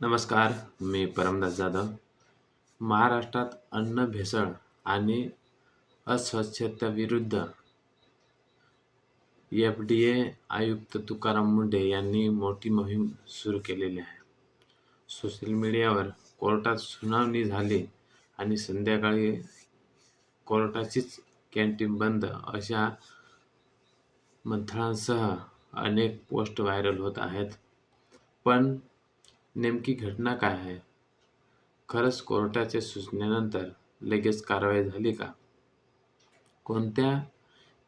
नमस्कार, मी परमदास जाधव. महाराष्ट्रात अन्न भेसळ आणि अस्वच्छतेविरुद्ध एफ-डी-ए आयुक्त तुकाराम मुंढे यांनी मोठी मोहीम सुरू केलेली आहे. सोशल मीडियावर कोर्टात सुनावणी झाली आणि संध्याकाळी कोर्टाचीच कॅन्टीन बंद अशा मंथनासह अनेक पोस्ट व्हायरल होत आहेत. पण नेमकी घटना काय आहे? खरंच कोर्टाच्या सूचनेनंतर लगेच कारवाई झाली का? कोणत्या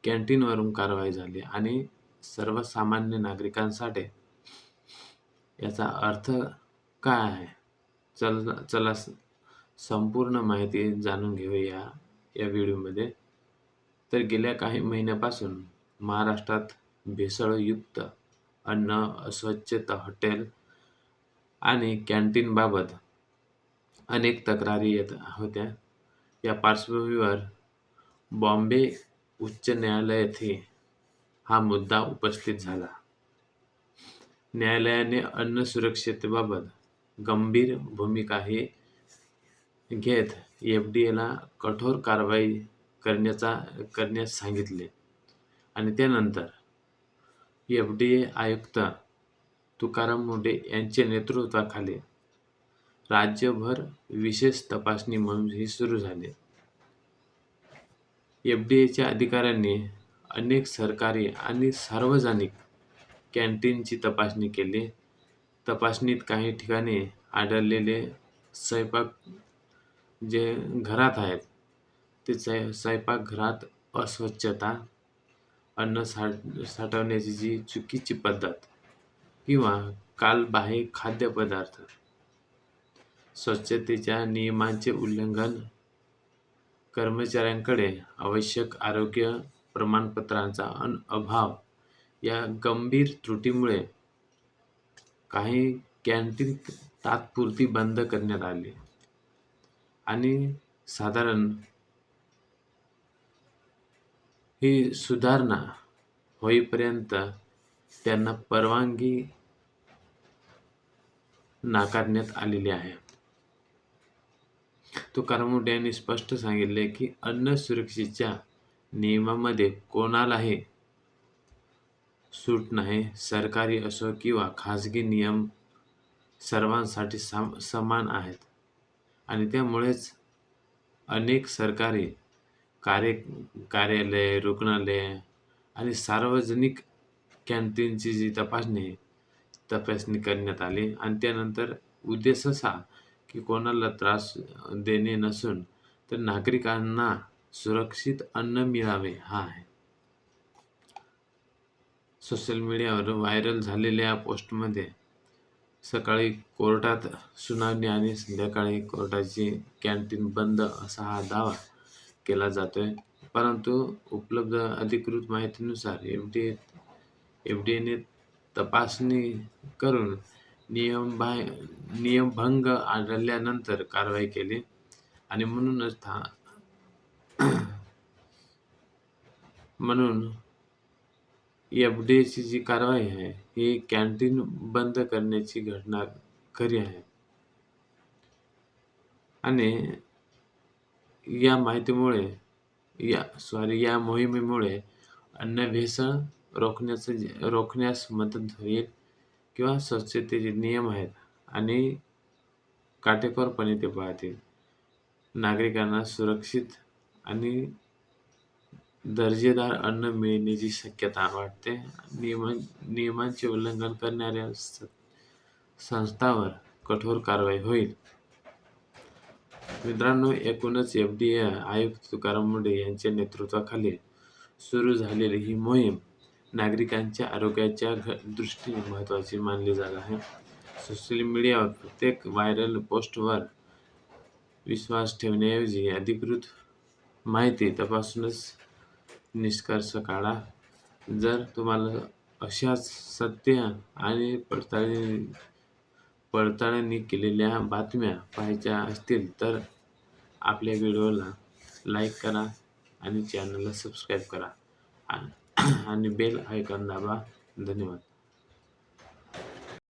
कॅन्टीनवरून कारवाई झाली आणि सर्वसामान्य नागरिकांसाठी याचा अर्थ काय आहे? चला संपूर्ण माहिती जाणून घेऊया या व्हिडिओमध्ये. तर गेल्या काही महिन्यापासून महाराष्ट्रात भेसळयुक्त अन्न, अस्वच्छता हॉटेल आणि कॅन्टीनबाबत अनेक तक्रारी येत होत्या. या पार्श्वभूमीवर बॉम्बे उच्च न्यायालयातही हा मुद्दा उपस्थित झाला. न्यायालयाने अन्न सुरक्षेबाबत गंभीर भूमिकाही घेत एफ-डी-एला कठोर कारवाई करण्यास सांगितले आणि त्यानंतर एफ-डी-ए आयुक्त तुकाराम मुंढे यांच्या नेतृत्वाखाली राज्यभर विशेष तपासणी मोहीम सुरू झाली. एफ-डी-एच्या अधिकाऱ्यांनी अनेक सरकारी आणि सार्वजनिक कॅन्टीनची तपासणी केली. तपासणीत काही ठिकाणी आढळलेले स्वयंपाक जे घरात आहेत ते स्वयंपाकघरात अस्वच्छता, अन्न साठवण्याची जी चुकीची पद्धत किंवा कालबाह्य खाद्यपदार्थ, स्वच्छतेच्या नियमांचे उल्लंघन, कर्मचाऱ्यांकडे आवश्यक आरोग्य प्रमाणपत्रांचा अभाव या गंभीर त्रुटीमुळे काही कॅन्टीन तात्पुरती बंद करण्यात आली आणि साधारण ही सुधारणा होईपर्यंत त्यांना परवानगी नाकारण्यात आलेली आहे. तुकाराम मुंढे यांनी स्पष्ट सांगितले की अन्न सुरक्षेच्या नियमांमध्ये कोणालाही सूट नाही. सरकारी असो किंवा खाजगी नियम सर्वांसाठी समान आहेत आणि त्यामुळेच अनेक सरकारी कार्यालय, रुग्णालय आणि सार्वजनिक कॅन्टीनची जी तपासणी करण्यात आली आणि त्यानंतर उद्देश असा की कोणाला त्रास देणे नसून तर नागरिकांना सुरक्षित अन्न मिळावे हा आहे. सोशल मीडियावर व्हायरल झालेल्या पोस्टमध्ये सकाळी कोर्टात सुनावणी आणि संध्याकाळी कोर्टाची कॅन्टीन बंद असा हा दावा केला जातोय. परंतु उपलब्ध अधिकृत माहितीनुसार एफ-डी-एने तपासणी करून नियमभंग आढळल्यानंतर कारवाई केली आणि म्हणून एफ-डी-एची जी कारवाई आहे ही कॅन्टीन बंद करण्याची घटना खरी आहे आणि या मोहिमेमुळे अन्न भेसळ रोखण्यास मदत होईल किंवा स्वच्छतेचे नियम आहेत आणि काटेकोरपणे ते पाळतील. नागरिकांना सुरक्षित आणि दर्जेदार अन्न मिळण्याची शक्यता वाढते. नियमांचे उल्लंघन करणाऱ्या संस्थांवर कठोर कारवाई होईल. मित्रांनो, एकूणच एफ-डी-ए आयुक्त तुकाराम मुंढे यांच्या नेतृत्वाखाली सुरू झालेली ही मोहीम नागरिकांच्या आरोग्याच्या दृष्टीने महत्त्वाची मानली जात आहे. सोशल मीडियावर प्रत्येक व्हायरल पोस्टवर विश्वास ठेवण्याऐवजी अधिकृत माहिती तपासूनच निष्कर्ष काढा. जर तुम्हाला अशाच सत्य आणि पडताळणी केलेल्या बातम्या पाहायच्या असतील तर आपल्या व्हिडिओला लाईक करा आणि चॅनलला सबस्क्राईब करा आणि बेल आयकॉन दाबा. धन्यवाद.